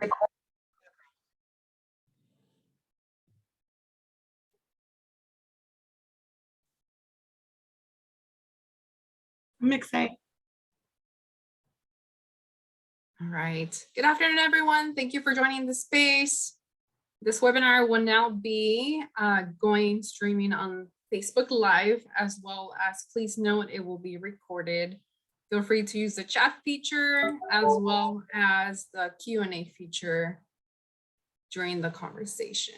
I'm excited. All right. Good afternoon, everyone. Thank you for joining the space. This webinar will now be streaming on Facebook Live, as well as please note it will be recorded. Feel free to use the chat feature as well as the Q&A feature during the conversation.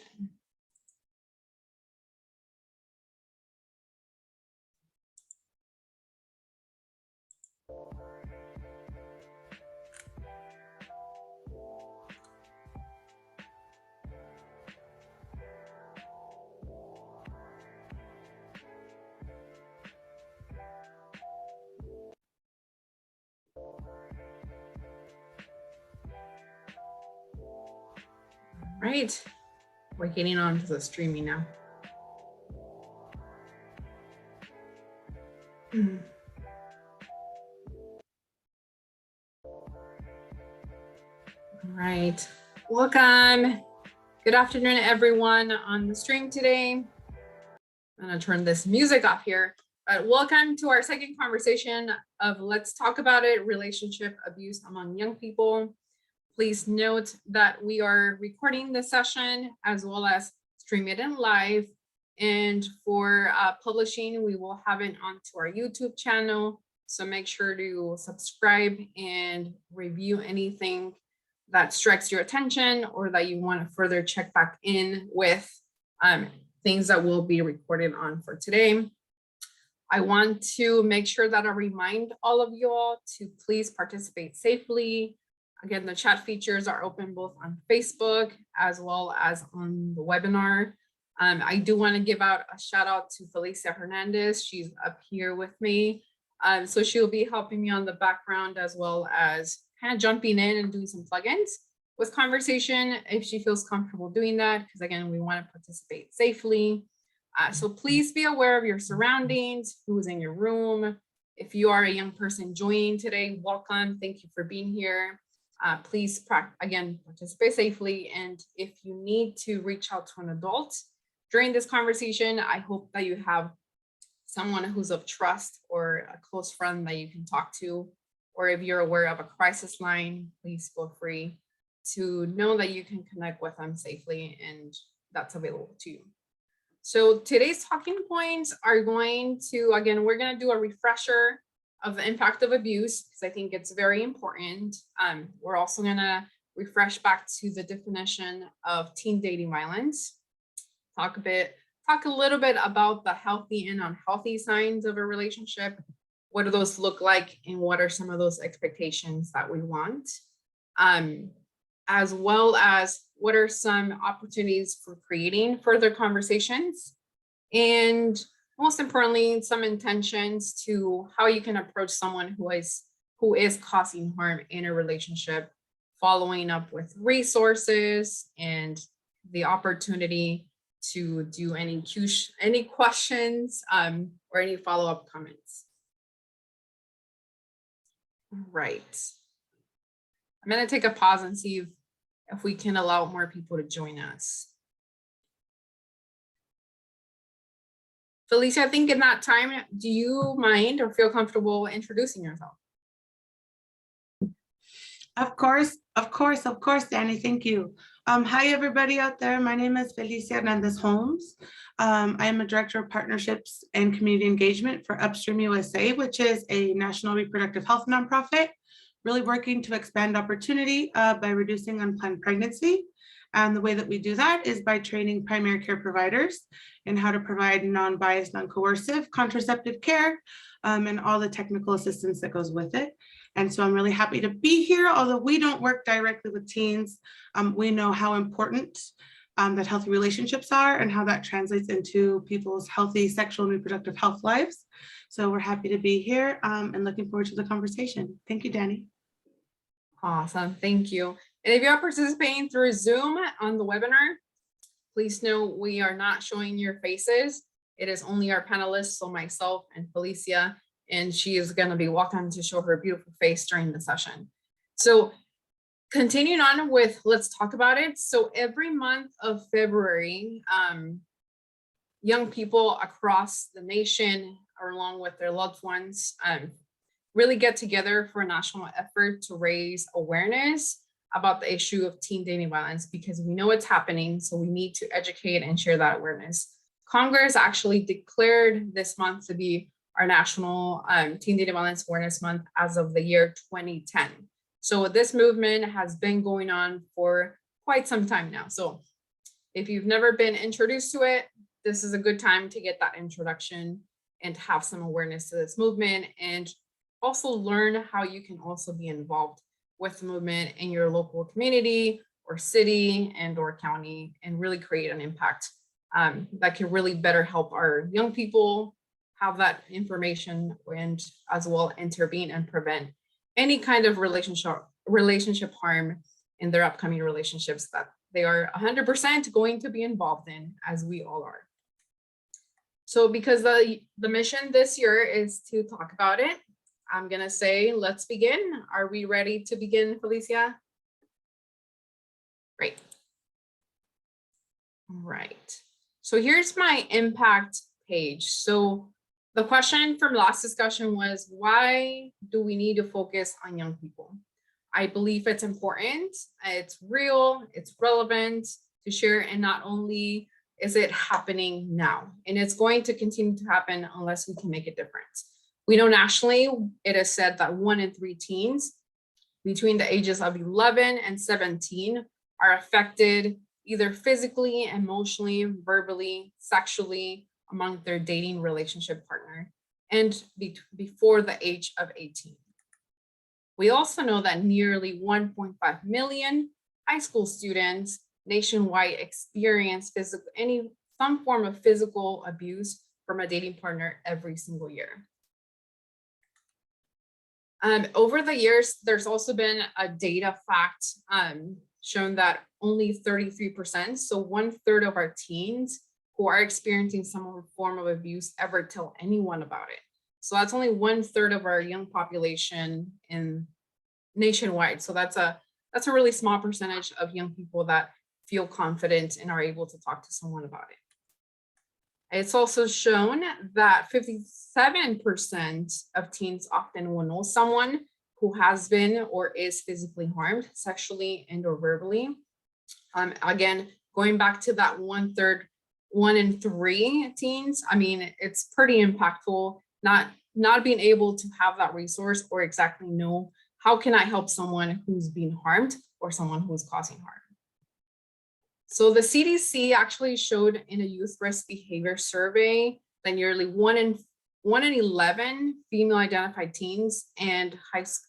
Right, we're getting on to the streaming now. All right, welcome. Good afternoon, everyone on the stream today. I'm gonna turn this music off here. Welcome to our second conversation of Let's Talk About It, relationship abuse among young people. Please note that we are recording this session as well as stream it in live. And for publishing, we will have it onto our YouTube channel. So make sure to subscribe and review anything that strikes your attention or that you want to further check back in with things that will be recorded on for today. I want to make sure that I remind all of you all to please participate safely. Again, the chat features are open both on Facebook as well as on the webinar. I do want to give out a shout out to Felicia Hernandez. She's up here with me. So she'll be helping me on the background as well as kind of jumping in and doing some plugins with conversation if she feels comfortable doing that, because again, we want to participate safely. So please be aware of your surroundings, who's in your room. If you are a young person joining today, welcome. Thank you for being here. Please, again, participate safely. And if you need to reach out to an adult during this conversation, I hope that you have someone who's of trust or a close friend that you can talk to. Or if you're aware of a crisis line, please feel free to know that you can connect with them safely and that's available to you. So today's talking points are going to, again, we're going to do a refresher of the impact of abuse, because I think it's very important. We're also going to refresh back to the definition of teen dating violence, talk a little bit about the healthy and unhealthy signs of a relationship. What do those look like, and what are some of those expectations that we want? As well as what are some opportunities for creating further conversations, and most importantly, some intentions to how you can approach someone who is causing harm in a relationship, following up with resources and the opportunity to do any questions or any follow-up comments. Right. I'm going to take a pause and see if we can allow more people to join us. Felicia, I think in that time, do you mind or feel comfortable introducing yourself? Of course, Danny, thank you. Hi, everybody out there. My name is Felicia Hernandez Holmes. I am a Director of Partnerships and Community Engagement for Upstream USA, which is a national reproductive health nonprofit, really working to expand opportunity by reducing unplanned pregnancy. And the way that we do that is by training primary care providers in how to provide non-biased, non-coercive contraceptive care and all the technical assistance that goes with it. And so I'm really happy to be here. Although we don't work directly with teens, we know how important that healthy relationships are and how that translates into people's healthy sexual and reproductive health lives. So we're happy to be here and looking forward to the conversation. Thank you, Danny. Awesome, thank you. And if you are participating through Zoom on the webinar, please know we are not showing your faces. It is only our panelists, so myself and Felicia, and she is going to be welcome to show her beautiful face during the session. So Continuing on with Let's Talk About It. So every month of February, young people across the nation, or along with their loved ones, really get together for a national effort to raise awareness about the issue of teen dating violence, because we know it's happening, so we need to educate and share that awareness. Congress actually declared this month to be our National Teen Dating Violence Awareness Month as of the year 2010. So this movement has been going on for quite some time now. So if you've never been introduced to it, this is a good time to get that introduction and have some awareness to this movement, and also learn how you can also be involved with the movement in your local community or city and or county, and really create an impact that can really better help our young people have that information, and as well intervene and prevent any kind of relationship harm in their upcoming relationships that they are 100% going to be involved in, as we all are. So because the mission this year is to talk about it, I'm gonna say, let's begin. Are we ready to begin, Felicia? Great. All right. So here's my impact page. So the question from last discussion was, why do we need to focus on young people? I believe it's important, it's real, it's relevant to share, and not only is it happening now, and it's going to continue to happen unless we can make a difference. We know nationally, it is said that 1 in 3 teens between the ages of 11 and 17 are affected either physically, emotionally, verbally, sexually among their dating relationship partner, and before the age of 18. We also know that nearly 1.5 million high school students nationwide experience some form of physical abuse from a dating partner every single year. Over the years, there's also been a data fact shown that only 33%, so 1/3 of our teens who are experiencing some form of abuse ever tell anyone about it. So that's only 1/3 of our young population in nationwide. So that's a really small percentage of young people that feel confident and are able to talk to someone about it. It's also shown that 57% of teens often will know someone who has been or is physically harmed sexually and or verbally. Again, going back to that 1/3, 1 in 3 teens, I mean, it's pretty impactful, not being able to have that resource or exactly know how can I help someone who's being harmed or someone who's causing harm. So the CDC actually showed in a youth risk behavior survey that nearly 1 in 11 female identified teens and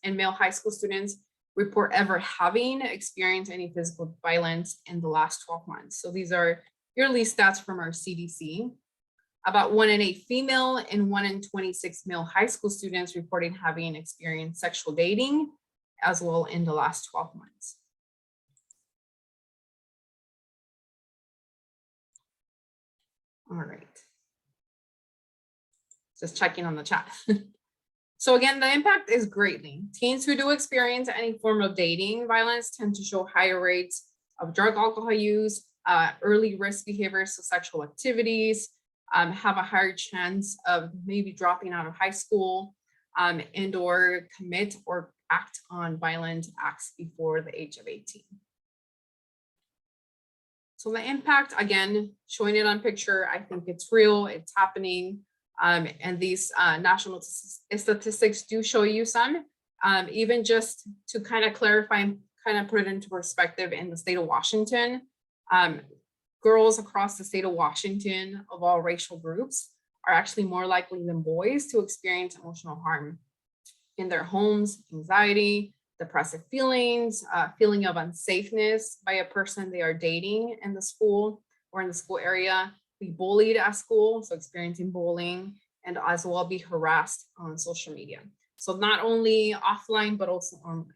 male high school students report ever having experienced any physical violence in the last 12 months. So these are yearly stats from our CDC. About 1 in 8 female and 1 in 26 male high school students reporting having experienced sexual dating as well in the last 12 months. All right. Just checking on the chat. So again, the impact is greatly. Teens who do experience any form of dating violence tend to show higher rates of drug alcohol use, early risk behaviors to sexual activities, have a higher chance of maybe dropping out of high school, and or commit or act on violent acts before the age of 18. So the impact, again, showing it on picture, I think it's real, it's happening. And these national statistics do show you some, even just to kind of clarify and kind of put it into perspective. In the state of Washington, girls across the state of Washington of all racial groups are actually more likely than boys to experience emotional harm in their homes, anxiety, depressive feelings, feeling of unsafeness by a person they are dating in the school or in the school area, be bullied at school, so experiencing bullying, and as well be harassed on social media. So not only offline, but also online.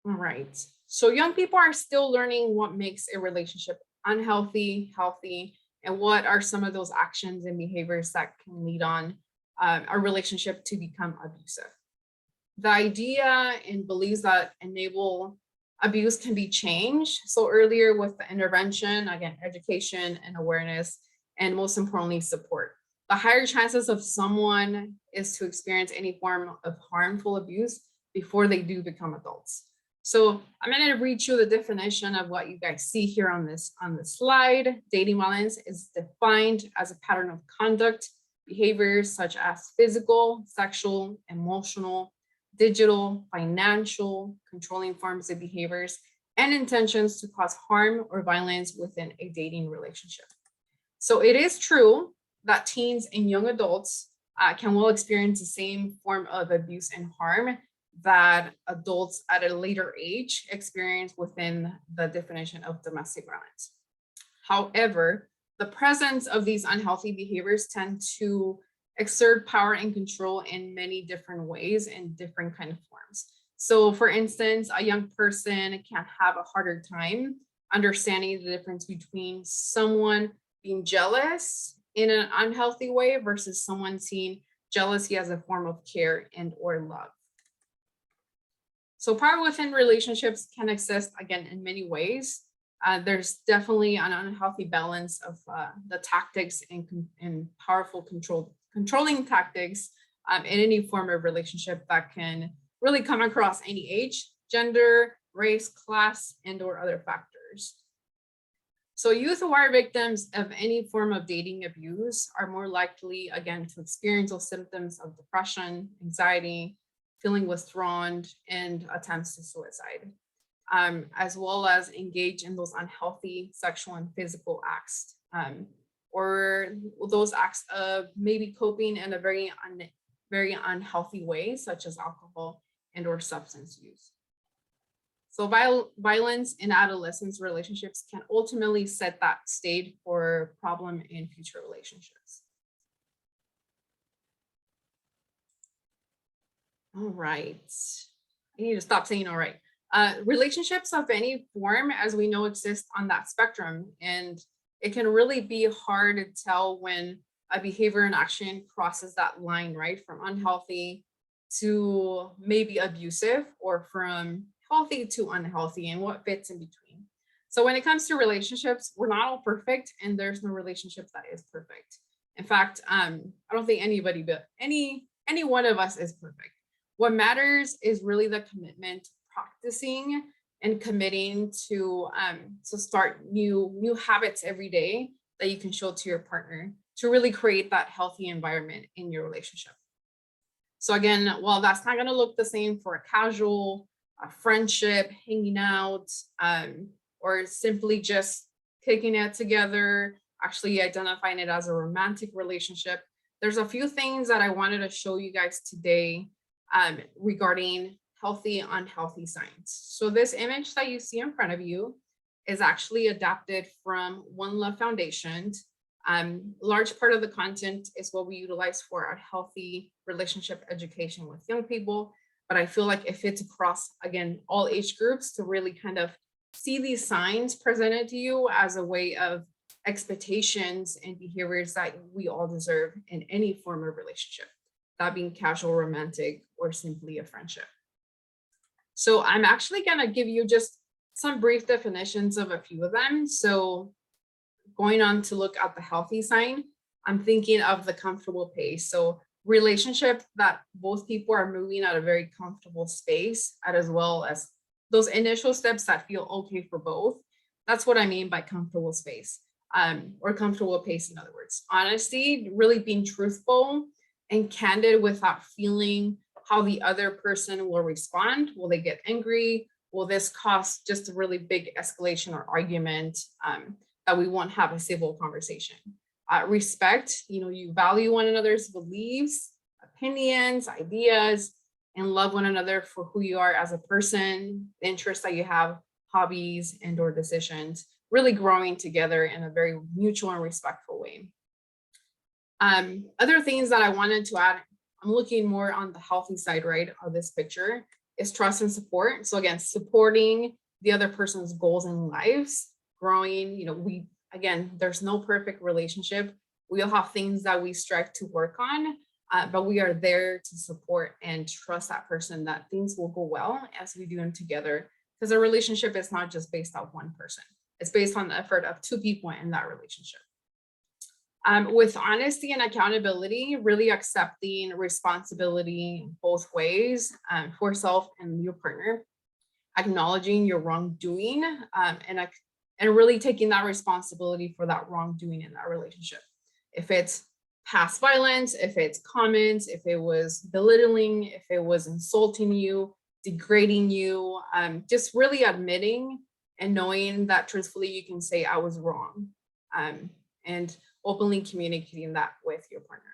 All right, so young people are still learning what makes a relationship unhealthy, healthy, and what are some of those actions and behaviors that can lead on a relationship to become abusive. The idea and beliefs that enable abuse can be changed. So earlier with the intervention, again, education and awareness, and most importantly, support. The higher chances of someone is to experience any form of harmful abuse before they do become adults. So I'm going to read you the definition of what you guys see here on this slide. Dating violence is defined as a pattern of conduct, behaviors such as physical, sexual, emotional, digital, financial, controlling forms of behaviors, and intentions to cause harm or violence within a dating relationship. So it is true that teens and young adults can well experience the same form of abuse and harm that adults at a later age experience within the definition of domestic violence. However, the presence of these unhealthy behaviors tend to exert power and control in many different ways in different kind of forms. So for instance, a young person can have a harder time understanding the difference between someone being jealous in an unhealthy way versus someone seeing jealousy as a form of care and or love. So power within relationships can exist again in many ways. There's definitely an unhealthy balance of the tactics and powerful controlling tactics in any form of relationship that can really come across any age, gender, race, class, and or other factors. So youth who are victims of any form of dating abuse are more likely, again, to experience those symptoms of depression, anxiety, feeling withdrawn, and attempts to suicide, as well as engage in those unhealthy sexual and physical acts, or those acts of maybe coping in a very unhealthy way, such as alcohol and or substance use. So violence in adolescence relationships can ultimately set that stage for problem in future relationships. All right, I need to stop saying all right. Relationships of any form, as we know, exist on that spectrum, and it can really be hard to tell when a behavior and action crosses that line, right? From unhealthy to maybe abusive, or from healthy to unhealthy, and what fits in between. So when it comes to relationships, we're not all perfect, and there's no relationship that is perfect. In fact, I don't think anybody, but any one of us is perfect. What matters is really the commitment, practicing and committing to start new habits every day that you can show to your partner to really create that healthy environment in your relationship. So again, while that's not going to look the same for a casual friendship, hanging out, or simply just kicking it together, actually identifying it as a romantic relationship, there's a few things that I wanted to show you guys today regarding healthy, unhealthy signs. So this image that you see in front of you is actually adapted from One Love Foundation. Large part of the content is what we utilize for our healthy relationship education with young people, but I feel like it fits across, again, all age groups to really kind of see these signs presented to you as a way of expectations and behaviors that we all deserve in any form of relationship, that being casual, romantic, or simply a friendship. So I'm actually going to give you just some brief definitions of a few of them. So going on to look at the healthy sign, I'm thinking of the comfortable pace. So relationship that both people are moving at a very comfortable space, as well as those initial steps that feel okay for both. That's what I mean by comfortable space, or comfortable pace, in other words. Honesty, really being truthful and candid without feeling how the other person will respond. Will they get angry? Will this cause just a really big escalation or argument that we won't have a civil conversation? Respect, you value one another's beliefs, opinions, ideas, and love one another for who you are as a person, the interests that you have, hobbies and or decisions, really growing together in a very mutual and respectful way. Other things that I wanted to add, I'm looking more on the healthy side, right, of this picture, is trust and support. So again, supporting the other person's goals and lives, growing, again, there's no perfect relationship. We all have things that we strive to work on, but we are there to support and trust that person that things will go well as we do them together, because a relationship is not just based on one person. It's based on the effort of two people in that relationship. With honesty and accountability, really accepting responsibility both ways, for self and your partner, acknowledging your wrongdoing, and really taking that responsibility for that wrongdoing in that relationship. If it's past violence, if it's comments, if it was belittling, if it was insulting you, degrading you, just really admitting and knowing that truthfully you can say I was wrong, and openly communicating that with your partner.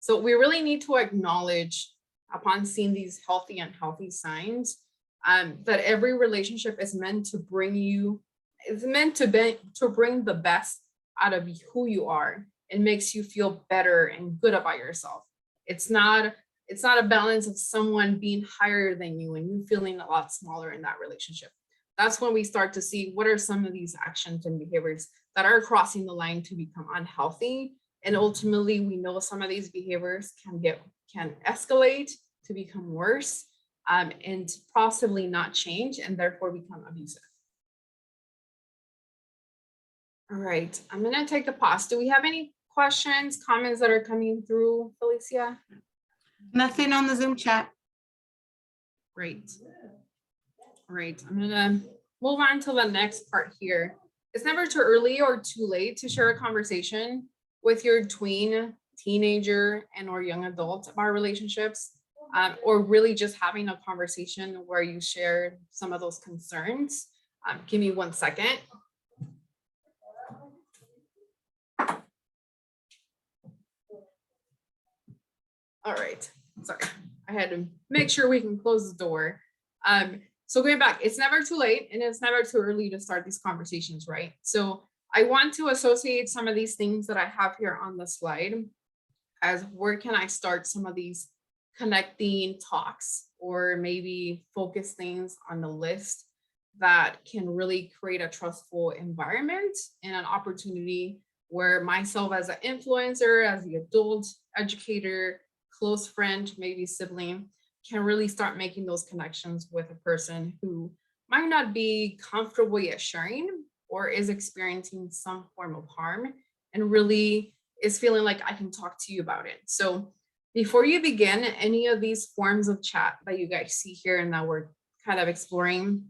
So we really need to acknowledge, upon seeing these healthy and unhealthy signs, that every relationship is meant to bring the best out of who you are. It makes you feel better and good about yourself. It's not a balance of someone being higher than you and you feeling a lot smaller in that relationship. That's when we start to see what are some of these actions and behaviors that are crossing the line to become unhealthy. And ultimately, we know some of these behaviors can escalate to become worse, and possibly not change and therefore become abusive. All right, I'm gonna take a pause. Do we have any questions, comments that are coming through, Felicia? Nothing on the Zoom chat. Great. All right, I'm gonna move on to the next part here. It's never too early or too late to share a conversation with your tween, teenager, and or young adult about relationships, or really just having a conversation where you share some of those concerns. Give me 1 second. All right, sorry, I had to make sure we can close the door. So going back, it's never too late and it's never too early to start these conversations, right? So I want to associate some of these things that I have here on the slide as where can I start some of these connecting talks, or maybe focus things on the list that can really create a trustful environment and an opportunity where myself as an influencer, as the adult educator, close friend, maybe sibling, can really start making those connections with a person who might not be comfortable yet sharing or is experiencing some form of harm and really is feeling like I can talk to you about it. So before you begin any of these forms of chat that you guys see here and that we're kind of exploring,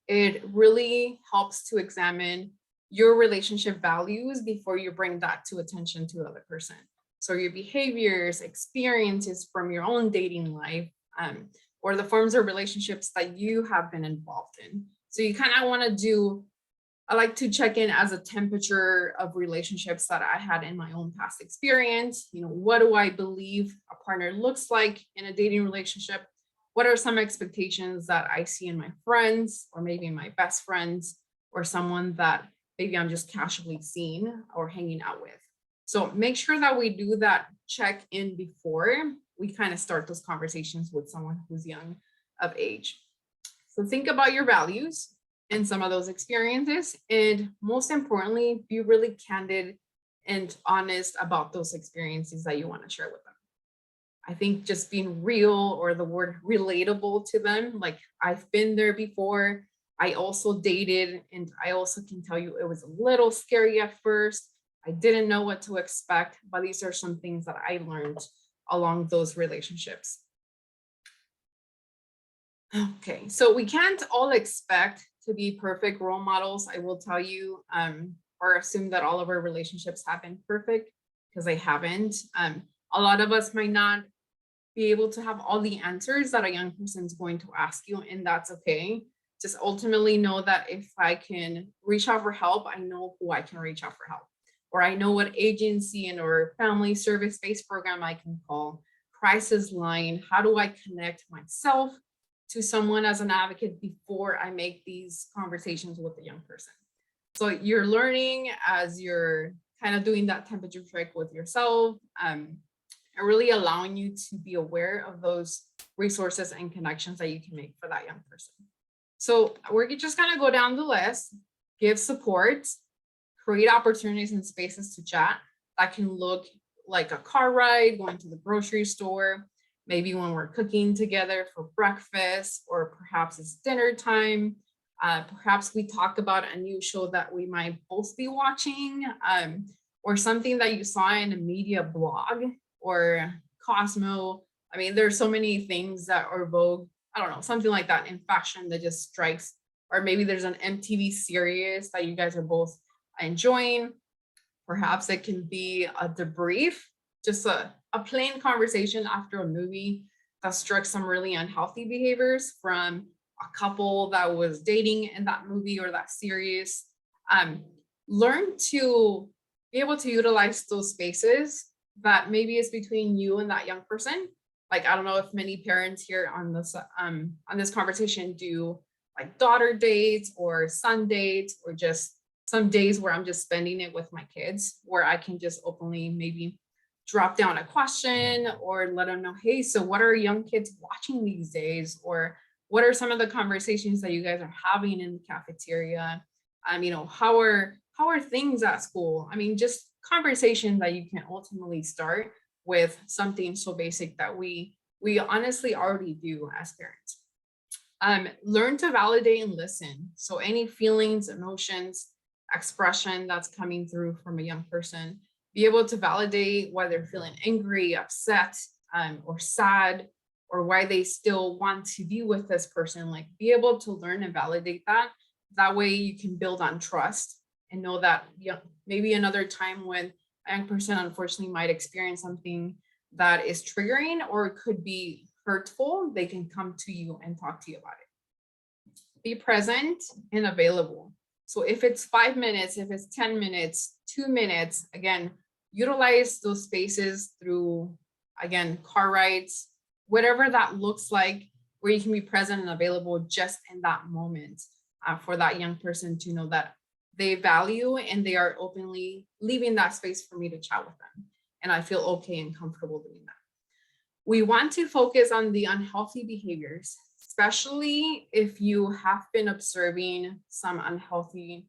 it really helps to examine your relationship values before you bring that to attention to the other person. So your behaviors, experiences from your own dating life, or the forms of relationships that you have been involved in. So you kind of want to do, I like to check in as a temperature of relationships that I had in my own past experience. You know, what do I believe a partner looks like in a dating relationship? What are some expectations that I see in my friends, or maybe my best friends, or someone that maybe I'm just casually seeing or hanging out with? So make sure that we do that check in before we kind of start those conversations with someone who's young of age. So think about your values and some of those experiences, and most importantly, be really candid and honest about those experiences that you want to share with them. I think just being real, or the word relatable to them, like I've been there before, I also dated, and I also can tell you it was a little scary at first. I didn't know what to expect, but these are some things that I learned along those relationships. Okay, so we can't all expect to be perfect role models, I will tell you, or assume that all of our relationships have been perfect, because they haven't. A lot of us might not be able to have all the answers that a young person is going to ask you, and that's okay. Just ultimately know that if I can reach out for help, I know who I can reach out for help. Or I know what agency and or family service-based program I can call, crisis line. How do I connect myself to someone as an advocate before I make these conversations with a young person? So you're learning as you're kind of doing that temperature check with yourself, and really allowing you to be aware of those resources and connections that you can make for that young person. So we're just gonna go down the list, give support, create opportunities and spaces to chat that can look like a car ride, going to the grocery store, maybe when we're cooking together for breakfast, or perhaps it's dinner time. Perhaps we talk about a new show that we might both be watching, or something that you saw in a media blog or Cosmo. I mean, there's so many things that are vogue. I don't know, something like that in fashion that just strikes, or maybe there's an MTV series that you guys are both enjoying. Perhaps it can be a debrief, just a plain conversation after a movie that struck some really unhealthy behaviors from a couple that was dating in that movie or that series. Learn to be able to utilize those spaces that maybe is between you and that young person. Like, I don't know if many parents here on this conversation do like daughter dates or son dates, or just some days where I'm just spending it with my kids, where I can just openly maybe drop down a question or let them know, hey, so what are young kids watching these days? Or what are some of the conversations that you guys are having in the cafeteria? You know, how are things at school? I mean, just conversations that you can ultimately start with something so basic that we honestly already do as parents. Learn to validate and listen. So any feelings, emotions, expression that's coming through from a young person, be able to validate why they're feeling angry, upset, or sad, or why they still want to be with this person. Like, be able to learn and validate that. That way you can build on trust and know that, you know, maybe another time when a young person unfortunately might experience something that is triggering or could be hurtful, they can come to you and talk to you about it. Be present and available. So if it's 5 minutes, if it's 10 minutes, 2 minutes, again, utilize those spaces through, again, car rides, whatever that looks like, where you can be present and available just in that moment, for that young person to know that they value and they are openly leaving that space for me to chat with them. And I feel okay and comfortable doing that. We want to focus on the unhealthy behaviors, especially if you have been observing some unhealthy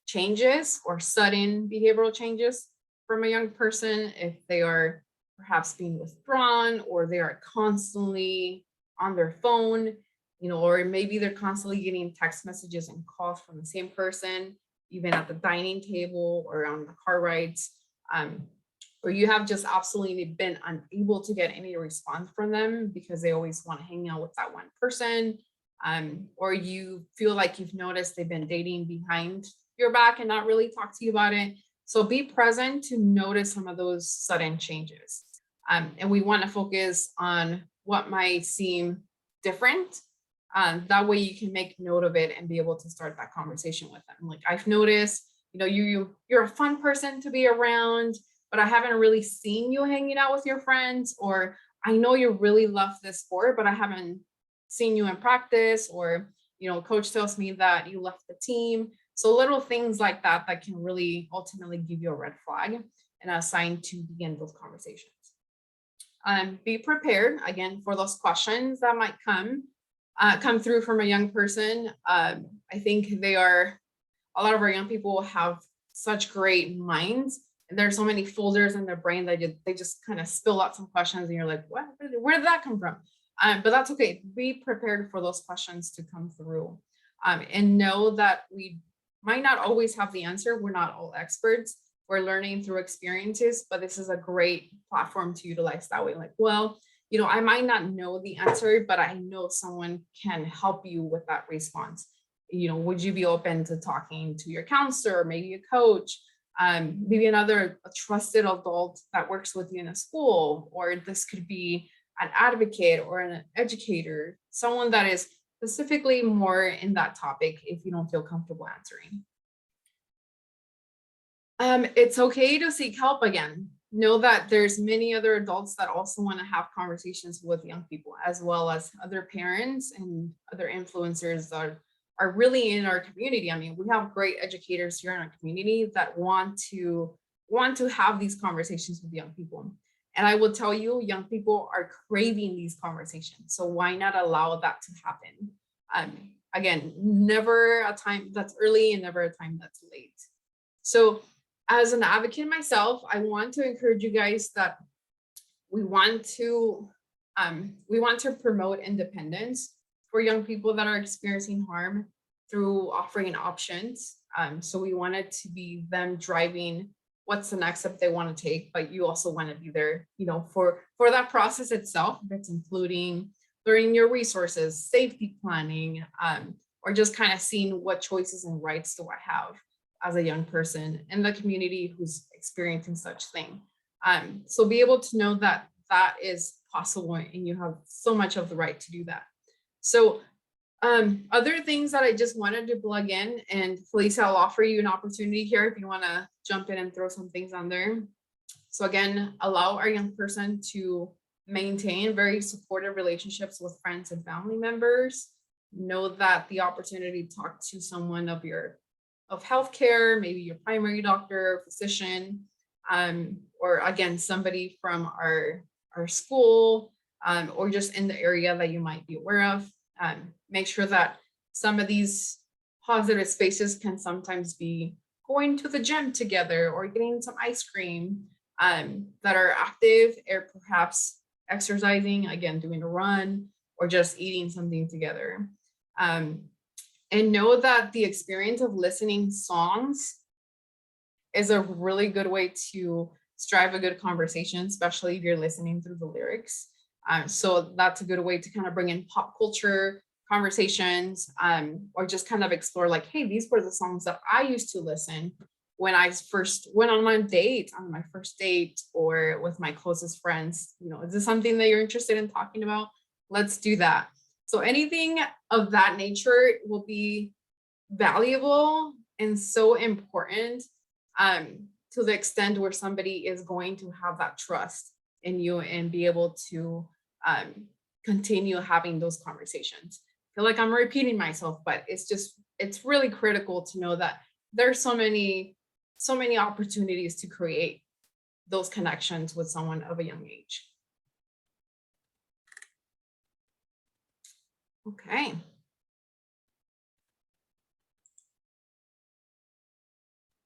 changes or sudden behavioral changes from a young person. If they are perhaps being withdrawn, or they are constantly on their phone, you know, or maybe they're constantly getting text messages and calls from the same person, even at the dining table or on the car rides, or you have just absolutely been unable to get any response from them because they always want to hang out with that one person, or you feel like you've noticed they've been dating behind your back and not really talk to you about it. So be present to notice some of those sudden changes. And we want to focus on what might seem different. That way you can make note of it and be able to start that conversation with them. Like, I've noticed, you know, you're a fun person to be around, but I haven't really seen you hanging out with your friends. Or I know you really love this sport, but I haven't seen you in practice. Or, you know, coach tells me that you left the team. So little things like that that can really ultimately give you a red flag and a sign to begin those conversations. Be prepared, again, for those questions that might come through from a young person. I think a lot of our young people have such great minds, and there's so many folders in their brain that they just kind of spill out some questions and you're like, what, where did that come from? But that's okay. Be prepared for those questions to come through, and know that we might not always have the answer. We're not all experts. We're learning through experiences, but this is a great platform to utilize that way. Like, well, you know, I might not know the answer, but I know someone can help you with that response. You know, would you be open to talking to your counselor, maybe a coach, maybe a trusted adult that works with you in a school, or this could be an advocate or an educator, someone that is specifically more in that topic if you don't feel comfortable answering. It's okay to seek help again. Know that there's many other adults that also want to have conversations with young people, as well as other parents and other influencers that are really in our community. I mean, we have great educators here in our community that want to have these conversations with young people. And I will tell you, young people are craving these conversations. So why not allow that to happen? Again, never a time that's early and never a time that's late. So as an advocate myself, I want to encourage you guys that we want to promote independence for young people that are experiencing harm through offering options. So we want it to be them driving what's the next step they want to take, but you also want to be there, for that process itself. That's including learning your resources, safety planning, or just kind of seeing what choices and rights do I have as a young person in the community who's experiencing such thing. So be able to know that that is possible and you have so much of the right to do that. So other things that I just wanted to plug in, and Felicia, I'll offer you an opportunity here if you want to jump in and throw some things on there. So again, allow our young person to maintain very supportive relationships with friends and family members. Know that the opportunity to talk to someone of healthcare, maybe your primary doctor, physician, or again, somebody from our school, or just in the area that you might be aware of. Make sure that some of these positive spaces can sometimes be going to the gym together or getting some ice cream, that are active, or perhaps exercising, again, doing a run or just eating something together. And know that the experience of listening songs is a really good way to strive a good conversation, especially if you're listening through the lyrics. So that's a good way to kind of bring in pop culture conversations, or just kind of explore like, hey, these were the songs that I used to listen when I first went on my first date or with my closest friends. Is this something that you're interested in talking about? Let's do that. So anything of that nature will be valuable and so important, to the extent where somebody is going to have that trust in you and be able to continue having those conversations. I feel like I'm repeating myself, but it's really critical to know that there's so many opportunities to create those connections with someone of a young age. Okay.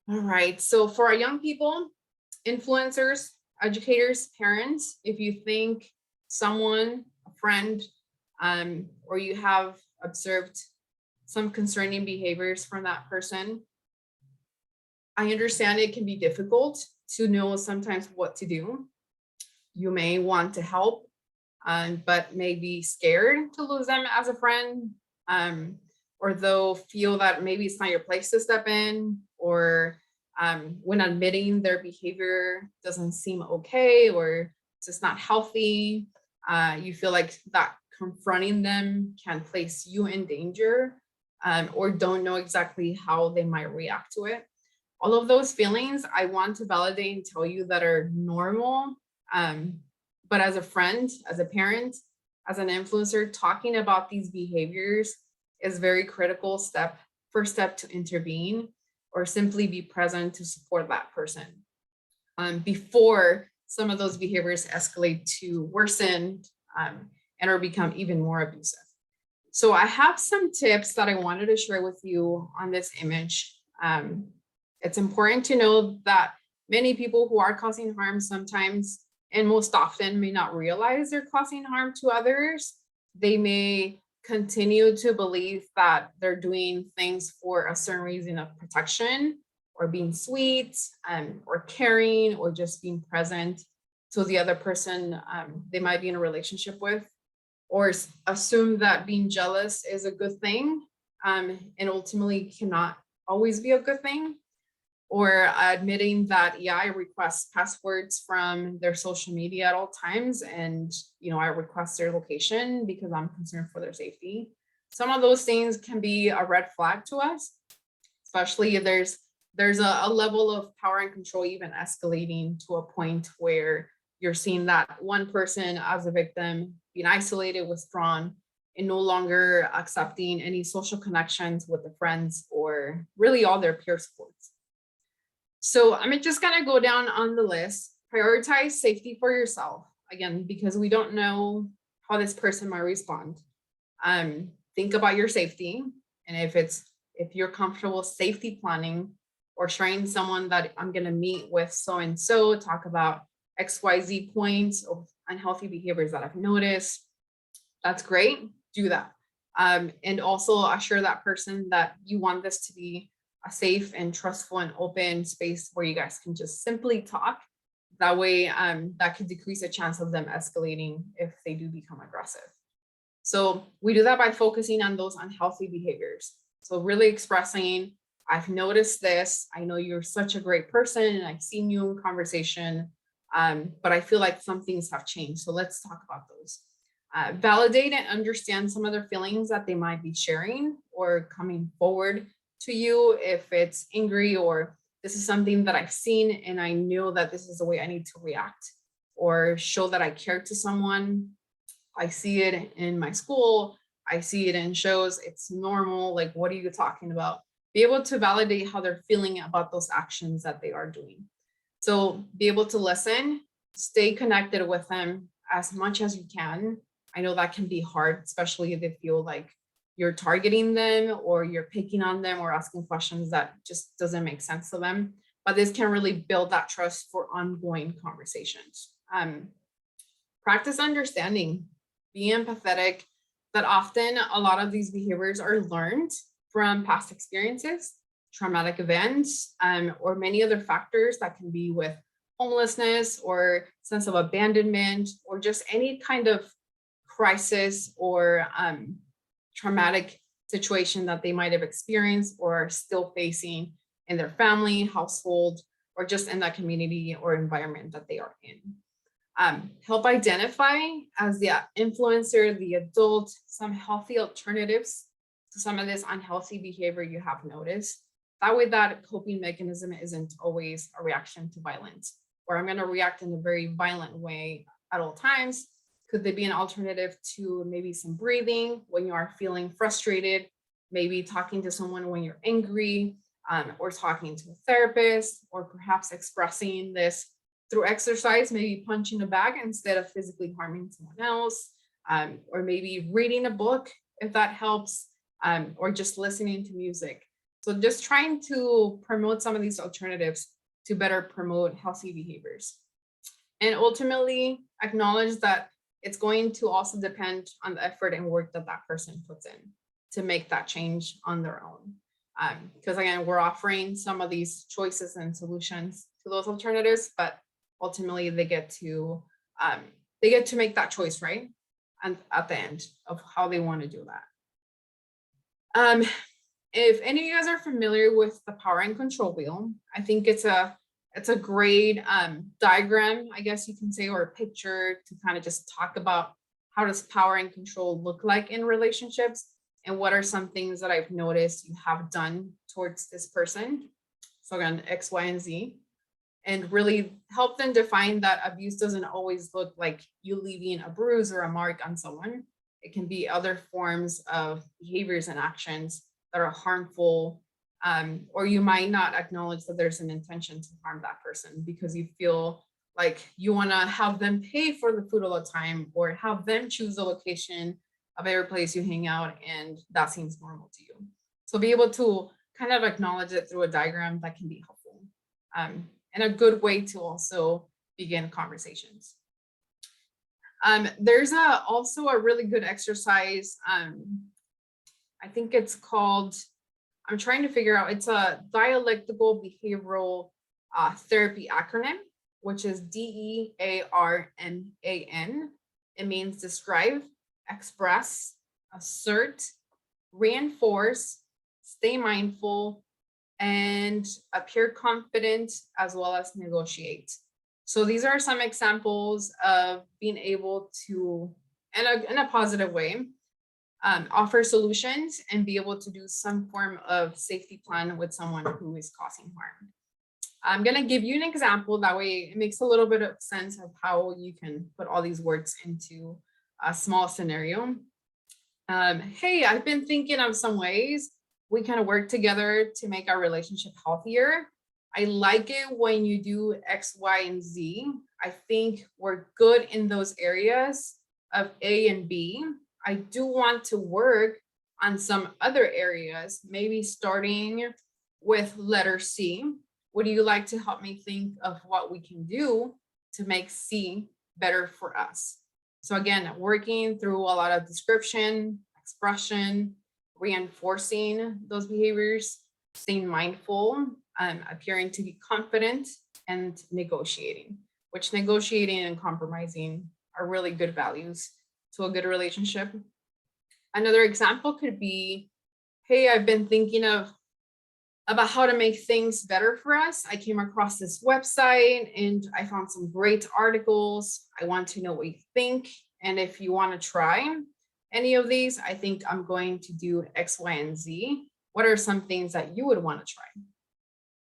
All right. So for our young people, influencers, educators, parents, if you think someone, a friend, or you have observed some concerning behaviors from that person, I understand it can be difficult to know sometimes what to do. You may want to help, but may be scared to lose them as a friend, or they'll feel that maybe it's not your place to step in, or when admitting their behavior doesn't seem okay, or it's just not healthy, you feel like that confronting them can place you in danger, or don't know exactly how they might react to it. All of those feelings, I want to validate and tell you that are normal. But as a friend, as a parent, as an influencer, talking about these behaviors is very critical first step to intervene, or simply be present to support that person, before some of those behaviors escalate to worsen, and or become even more abusive. So I have some tips that I wanted to share with you on this image. It's important to know that many people who are causing harm sometimes, and most often, may not realize they're causing harm to others. They may continue to believe that they're doing things for a certain reason of protection, or being sweet, or caring, or just being present to the other person they might be in a relationship with, or assume that being jealous is a good thing, and ultimately cannot always be a good thing, or admitting that, yeah, I request passwords from their social media at all times, and I request their location because I'm concerned for their safety. Some of those things can be a red flag to us, especially if there's a level of power and control even escalating to a point where you're seeing that one person as a victim being isolated, withdrawn, and no longer accepting any social connections with the friends or really all their peer supports. So I'm just gonna go down on the list. Prioritize safety for yourself, again, because we don't know how this person might respond. Think about your safety, and if you're comfortable safety planning or showing someone that I'm going to meet with so-and-so, talk about XYZ points of unhealthy behaviors that I've noticed. That's great. Do that. And also assure that person that you want this to be a safe and trustful and open space where you guys can just simply talk. That way, that could decrease the chance of them escalating if they do become aggressive. So we do that by focusing on those unhealthy behaviors. So really expressing, I've noticed this. I know you're such a great person and I've seen you in conversation, but I feel like some things have changed. So let's talk about those. Validate and understand some of their feelings that they might be sharing or coming forward to you if it's angry or this is something that I've seen and I know that this is the way I need to react or show that I care to someone. I see it in my school. I see it in shows. It's normal. Like, what are you talking about? Be able to validate how they're feeling about those actions that they are doing. So be able to listen, stay connected with them as much as you can. I know that can be hard, especially if they feel like you're targeting them or you're picking on them or asking questions that just doesn't make sense to them. But this can really build that trust for ongoing conversations. Practice understanding, be empathetic, that often a lot of these behaviors are learned from past experiences, traumatic events, or many other factors that can be with homelessness or sense of abandonment or just any kind of crisis or traumatic situation that they might have experienced or are still facing in their family, household, or just in that community or environment that they are in. Help identify as the influencer, the adult, some healthy alternatives to some of this unhealthy behavior you have noticed. That way that coping mechanism isn't always a reaction to violence, or I'm going to react in a very violent way at all times. Could they be an alternative to maybe some breathing when you are feeling frustrated, maybe talking to someone when you're angry, or talking to a therapist, or perhaps expressing this through exercise, maybe punching a bag instead of physically harming someone else, or maybe reading a book if that helps, or just listening to music. So just trying to promote some of these alternatives to better promote healthy behaviors. And ultimately acknowledge that it's going to also depend on the effort and work that that person puts in to make that change on their own. Because again, we're offering some of these choices and solutions to those alternatives, but ultimately they get to make that choice, right? And at the end of how they want to do that. If any of you guys are familiar with the power and control wheel, I think it's a great diagram, I guess you can say, or a picture to kind of just talk about how does power and control look like in relationships and what are some things that I've noticed you have done towards this person. So again, X, Y, and Z, and really help them define that abuse doesn't always look like you leaving a bruise or a mark on someone. It can be other forms of behaviors and actions that are harmful, or you might not acknowledge that there's an intention to harm that person because you feel like you want to have them pay for the food all the time or have them choose the location of every place you hang out, and that seems normal to you. So be able to kind of acknowledge it through a diagram that can be helpful, and a good way to also begin conversations. There's also a really good exercise. I think it's called, I'm trying to figure out, it's a dialectical behavioral therapy acronym, which is DEARMAN. It means describe, express, assert, reinforce, stay mindful, and appear confident, as well as negotiate. So these are some examples of being able to, in a positive way, offer solutions and be able to do some form of safety plan with someone who is causing harm. I'm going to give you an example. That way it makes a little bit of sense of how you can put all these words into a small scenario. Hey, I've been thinking of some ways we can work together to make our relationship healthier. I like it when you do X, Y, and Z. I think we're good in those areas of A and B. I do want to work on some other areas, maybe starting with letter C, would you like to help me think of what we can do to make C better for us? So again, working through a lot of description, expression, reinforcing those behaviors, staying mindful, appearing to be confident, and negotiating, which negotiating and compromising are really good values to a good relationship. Another example could be, hey, I've been thinking about how to make things better for us. I came across this website and I found some great articles. I want to know what you think. And if you want to try any of these, I think I'm going to do X, Y, and Z. What are some things that you would want to try?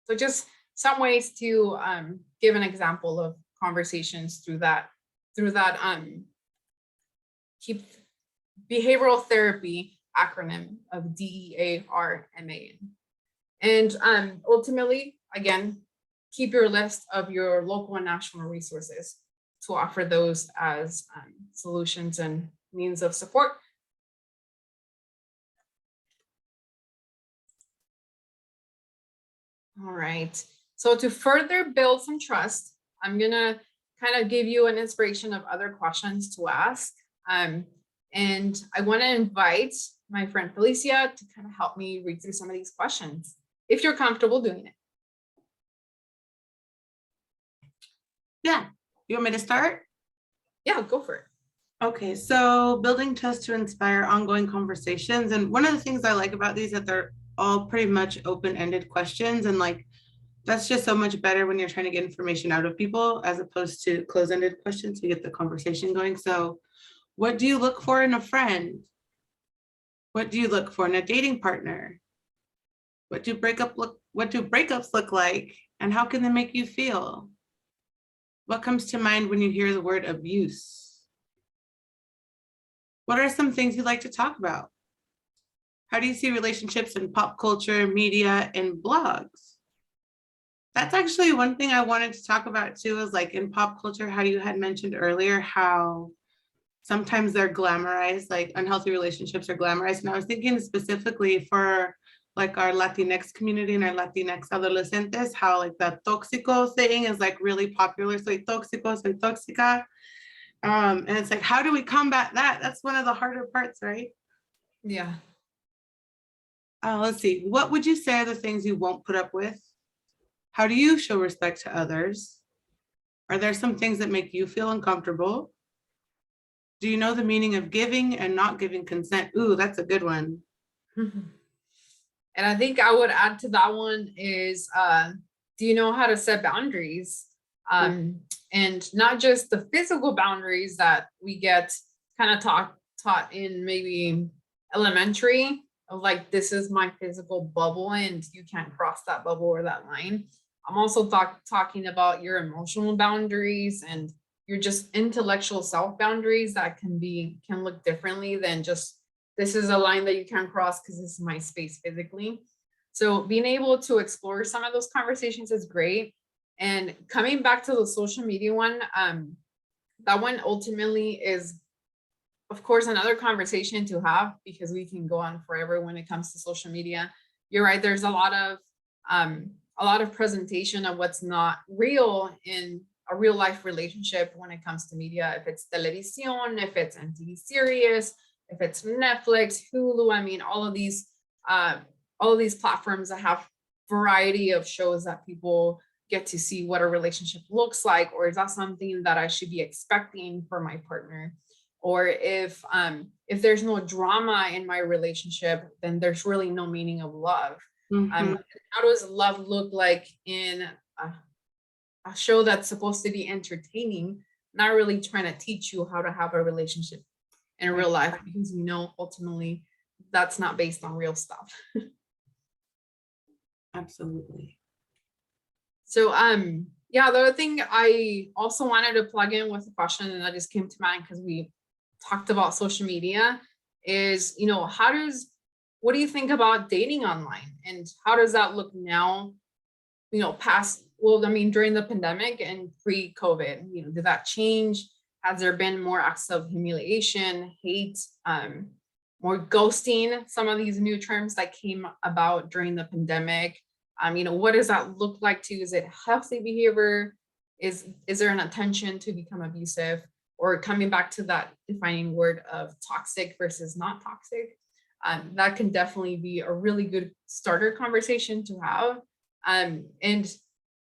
So just some ways to give an example of conversations through that keep behavioral therapy acronym of DEARMAN. And ultimately, again, keep your list of your local and national resources to offer those as solutions and means of support. All right, so to further build some trust, I'm gonna kind of give you an inspiration of other questions to ask. And I wanna invite my friend Felicia to kind of help me read through some of these questions, if you're comfortable doing it. Yeah, you want me to start? Yeah, go for it. Okay, so building trust to inspire ongoing conversations. And one of the things I like about these that they're all pretty much open-ended questions, and like that's just so much better when you're trying to get information out of people as opposed to close-ended questions to get the conversation going. So what do you look for in a friend? What do you look for in a dating partner? What do breakups look like? And how can they make you feel? What comes to mind when you hear the word abuse? What are some things you'd like to talk about? How do you see relationships in pop culture, media, and blogs? That's actually one thing I wanted to talk about too, is like in pop culture, how you had mentioned earlier, how sometimes they're glamorized, like unhealthy relationships are glamorized. And I was thinking specifically for like our Latinx community and our Latinx adolescentes, how like the tóxico thing is like really popular. Soy tóxico, soy tóxica. And it's like, how do we combat that? That's one of the harder parts, right? Yeah. Let's see. What would you say are the things you won't put up with? How do you show respect to others? Are there some things that make you feel uncomfortable? Do you know the meaning of giving and not giving consent? Ooh, that's a good one. And I think I would add to that one is, do you know how to set boundaries? And not just the physical boundaries that we get kind of taught in maybe elementary of like, this is my physical bubble and you can't cross that bubble or that line. I'm also talking about your emotional boundaries and your just intellectual self boundaries that can look differently than just, this is a line that you can't cross because this is my space physically. So being able to explore some of those conversations is great. And coming back to the social media one, that one ultimately is, of course, another conversation to have because we can go on forever when it comes to social media. You're right. There's a lot of presentation of what's not real in a real life relationship when it comes to media. If it's televisión, if it's MTV series, if it's Netflix, Hulu, I mean, all of these platforms that have variety of shows that people get to see what a relationship looks like, or is that something that I should be expecting for my partner? Or if there's no drama in my relationship, then there's really no meaning of love. Mm-hmm. How does love look like in a show that's supposed to be entertaining, not really trying to teach you how to have a relationship in real life, because ultimately that's not based on real stuff. Absolutely. So yeah, the other thing I also wanted to plug in with a question, and that just came to mind because we talked about social media, is what do you think about dating online, and how does that look now, during the pandemic and pre-COVID? Did that change? Has there been more acts of humiliation, hate, more ghosting, some of these new terms that came about during the pandemic? What does that look like to? Is it healthy behavior? Is there an intention to become abusive? Or coming back to that defining word of toxic versus not toxic, that can definitely be a really good starter conversation to have. And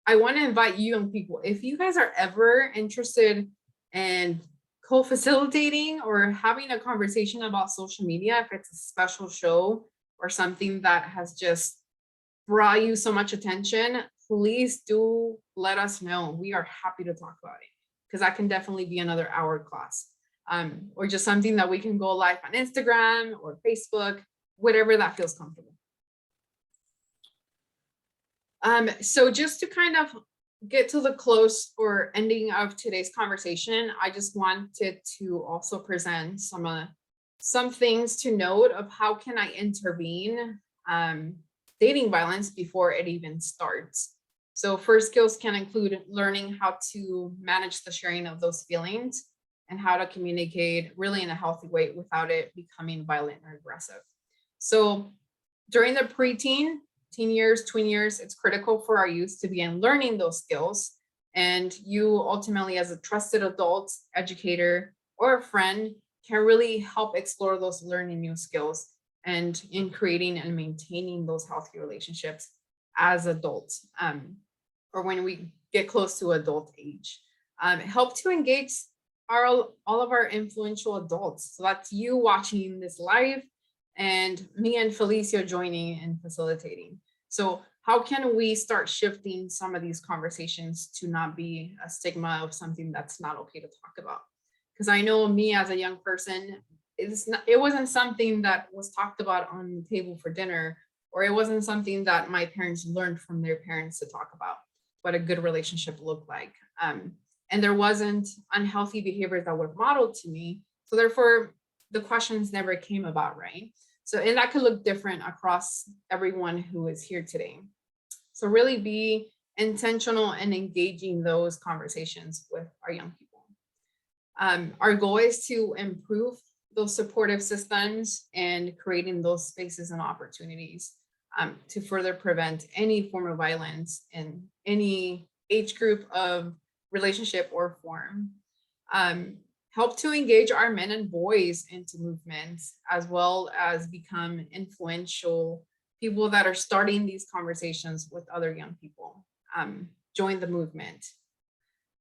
I want to invite you young people, if you guys are ever interested in co-facilitating or having a conversation about social media, if it's a special show or something that has just brought you so much attention, please do let us know. We are happy to talk about it, because that can definitely be another hour class, or just something that we can go live on Instagram or Facebook, whatever that feels comfortable. So just to kind of get to the close or ending of today's conversation, I just wanted to also present some things to note of how can I intervene dating violence before it even starts. So first skills can include learning how to manage the sharing of those feelings and how to communicate really in a healthy way without it becoming violent or aggressive. So during the preteen, teen years, tween years, it's critical for our youth to begin learning those skills. And you ultimately, as a trusted adult, educator, or a friend, can really help explore those learning new skills and in creating and maintaining those healthy relationships as adults, or when we get close to adult age. Help to engage all of our influential adults. So that's you watching this live and me and Felicia joining and facilitating. So how can we start shifting some of these conversations to not be a stigma of something that's not okay to talk about? Because I know me as a young person, it wasn't something that was talked about on the table for dinner, or it wasn't something that my parents learned from their parents to talk about what a good relationship looked like. And there wasn't unhealthy behaviors that were modeled to me. So therefore, the questions never came about, right? So, and that could look different across everyone who is here today. So really be intentional and engaging those conversations with our young people. Our goal is to improve those supportive systems and creating those spaces and opportunities to further prevent any form of violence in any age group of relationship or form. Help to engage our men and boys into movements, as well as become influential people that are starting these conversations with other young people. Join the movement,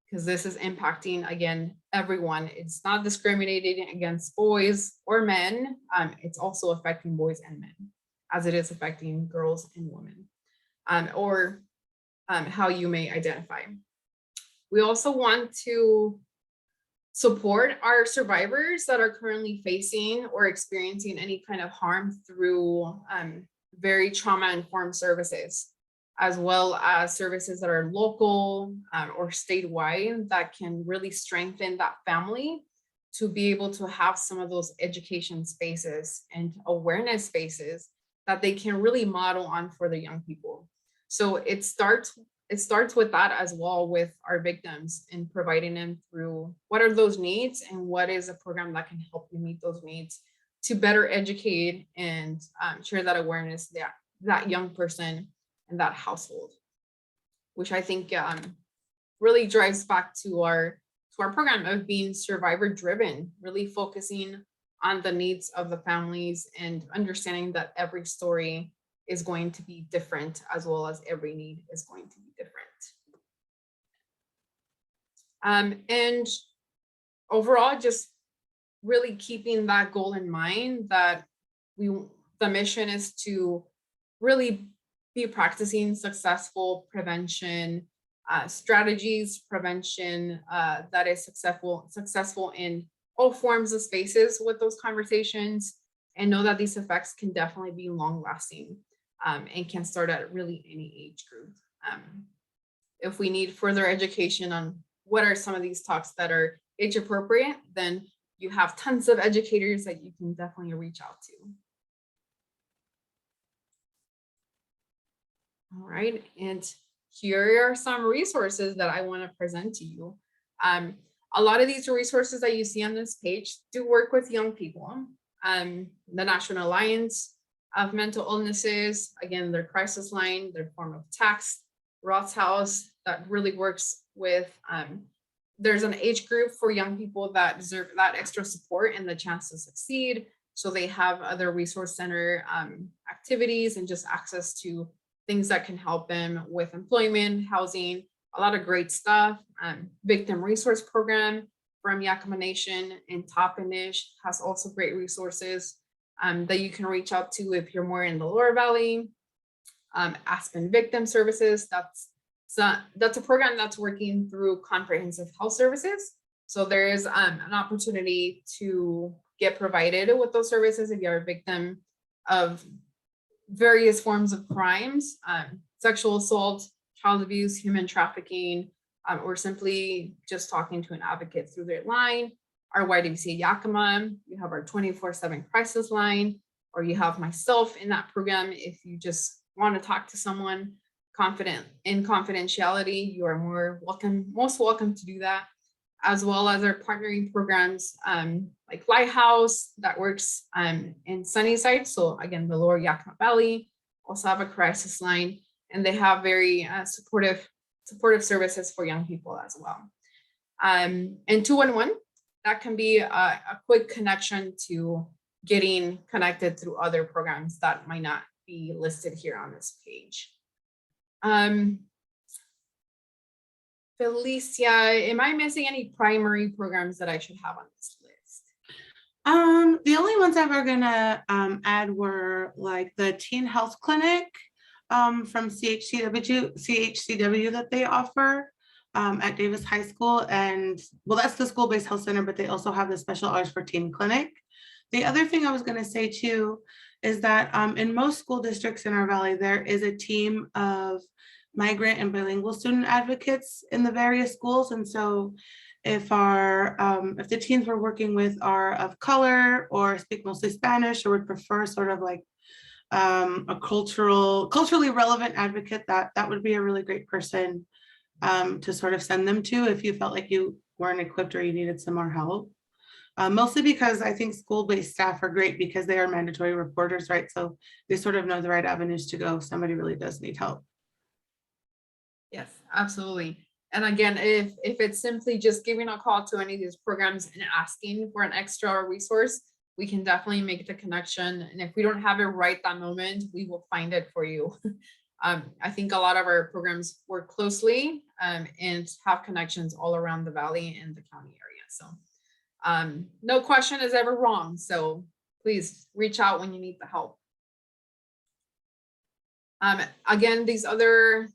because this is impacting, again, everyone. It's not discriminating against boys or men. It's also affecting boys and men, as it is affecting girls and women, or how you may identify. We also want to support our survivors that are currently facing or experiencing any kind of harm through very trauma-informed services, as well as services that are local or statewide that can really strengthen that family to be able to have some of those education spaces and awareness spaces that they can really model on for the young people. So it starts with that as well, with our victims, and providing them through what are those needs and what is a program that can help you meet those needs to better educate and share that awareness that young person and that household, which I think really drives back to our program of being survivor driven, really focusing on the needs of the families and understanding that every story is going to be different, as well as every need is going to be different. And overall, just really keeping that goal in mind, that the mission is to really be practicing successful prevention strategies, prevention that is successful in all forms of spaces with those conversations, and know that these effects can definitely be long lasting. And can start at really any age group. If we need further education on what are some of these talks that are age appropriate, then you have tons of educators that you can definitely reach out to. All right, and here are some resources that I want to present to you. A lot of these resources that you see on this page do work with young people. The National Alliance of mental illnesses. Again, their crisis line, their form of text, Roth's House that really works with, there's an age group for young people that deserve that extra support and the chance to succeed. So they have other resource center activities and just access to things that can help them with employment, housing, a lot of great stuff. Victim Resource Program from Yakima Nation and Toppenish has also great resources that you can reach out to if you're more in the Lower Valley. Aspen Victim Services, that's a program that's working through Comprehensive Health Services. So there is an opportunity to get provided with those services if you're a victim of various forms of crimes, sexual assault, child abuse, human trafficking, or simply just talking to an advocate through their line. Our YWCA Yakima, you have our 24/7 crisis line, or you have myself in that program. If you just want to talk to someone confident in confidentiality, you are most welcome to do that, as well as our partnering programs like Lighthouse that works in Sunnyside. So again, the Lower Yakima Valley also have a crisis line, and they have very supportive services for young people as well. And 211, that can be a quick connection to getting connected through other programs that might not be listed here on this page. Felicia, am I missing any primary programs that I should have on this list? The only ones that we're gonna add were like the Teen Health Clinic from CHCW that they offer at Davis High School. And well, that's the school-based health center, but they also have the special hours for teen clinic. The other thing I was gonna say too is that in most school districts in our valley, there is a team of migrant and bilingual student advocates in the various schools. And so if the teens we're working with are of color or speak mostly Spanish or would prefer sort of like a culturally relevant advocate, that would be a really great person to sort of send them to if you felt like you weren't equipped or you needed some more help. Mostly because I think school-based staff are great because they are mandatory reporters, right? So they sort of know the right avenues to go if somebody really does need help. Yes, absolutely. And again, if it's simply just giving a call to any of these programs and asking for an extra resource, we can definitely make the connection. And if we don't have it right that moment, we will find it for you. I think a lot of our programs work closely and have connections all around the valley and the county area. So no question is ever wrong. So please reach out when you need the help. Again, these other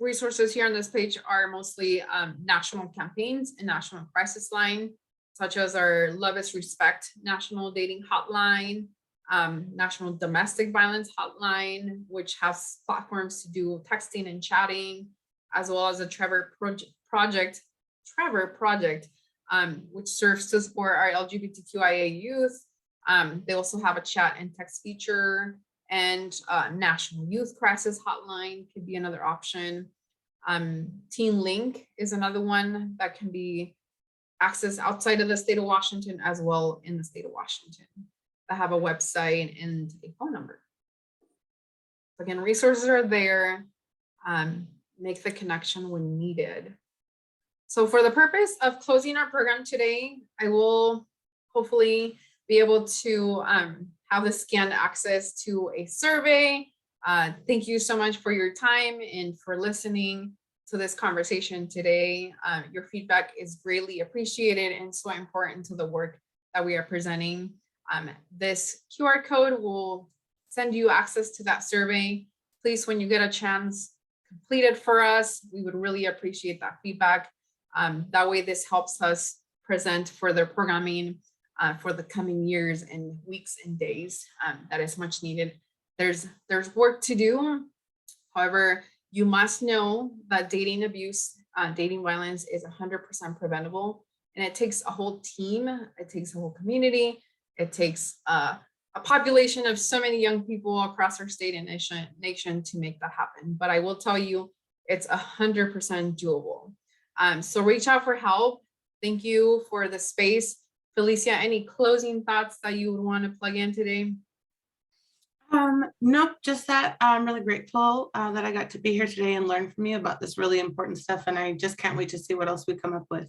resources here on this page are mostly national campaigns and national crisis line, such as our Love is Respect National Dating Hotline, National Domestic Violence Hotline, which has platforms to do texting and chatting, as well as a Trevor Project, which serves to support our LGBTQIA youth. They also have a chat and text feature, and National Youth Crisis Hotline could be another option. Teen Link is another one that can be accessed outside of the state of Washington as well in the state of Washington. They have a website and a phone number. Again, resources are there. Make the connection when needed. So for the purpose of closing our program today, I will hopefully be able to have the scanned access to a survey. Thank you so much for your time and for listening to this conversation today. Your feedback is greatly appreciated and so important to the work that we are presenting. This QR code will send you access to that survey. Please, when you get a chance, complete it for us. We would really appreciate that feedback. That way this helps us present further programming for the coming years and weeks and days. That is much needed. There's work to do. However, you must know that dating abuse, dating violence is 100% preventable. And it takes a whole team. It takes a whole community. It takes a population of so many young people across our state and nation to make that happen. But I will tell you, it's 100% doable. So reach out for help. Thank you for the space. Felicia, any closing thoughts that you would want to plug in today? Nope, just that I'm really grateful that I got to be here today and learn from you about this really important stuff. And I just can't wait to see what else we come up with.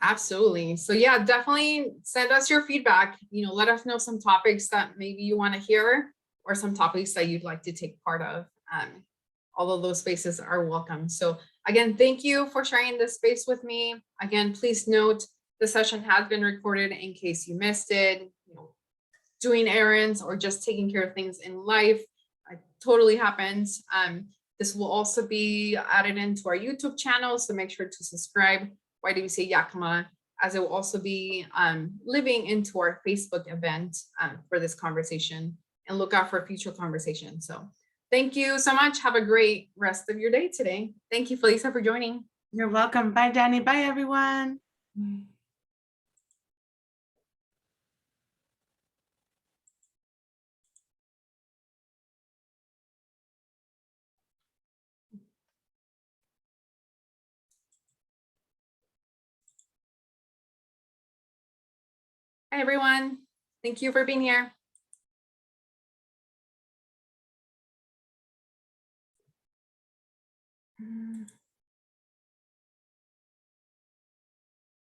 Absolutely. So yeah, definitely send us your feedback. Let us know some topics that maybe you want to hear or some topics that you'd like to take part of. All of those spaces are welcome. So again, thank you for sharing this space with me. Again, please note the session has been recorded in case you missed it. Doing errands or just taking care of things in life. It totally happens. This will also be added into our YouTube channel, so make sure to subscribe, YWCA Yakima, as it will also be living into our Facebook event for this conversation, and look out for future conversations. So thank you so much. Have a great rest of your day today. Thank you, Felisa, for joining. You're welcome. Bye, Danny. Bye, everyone. Hi, everyone. Thank you for being here.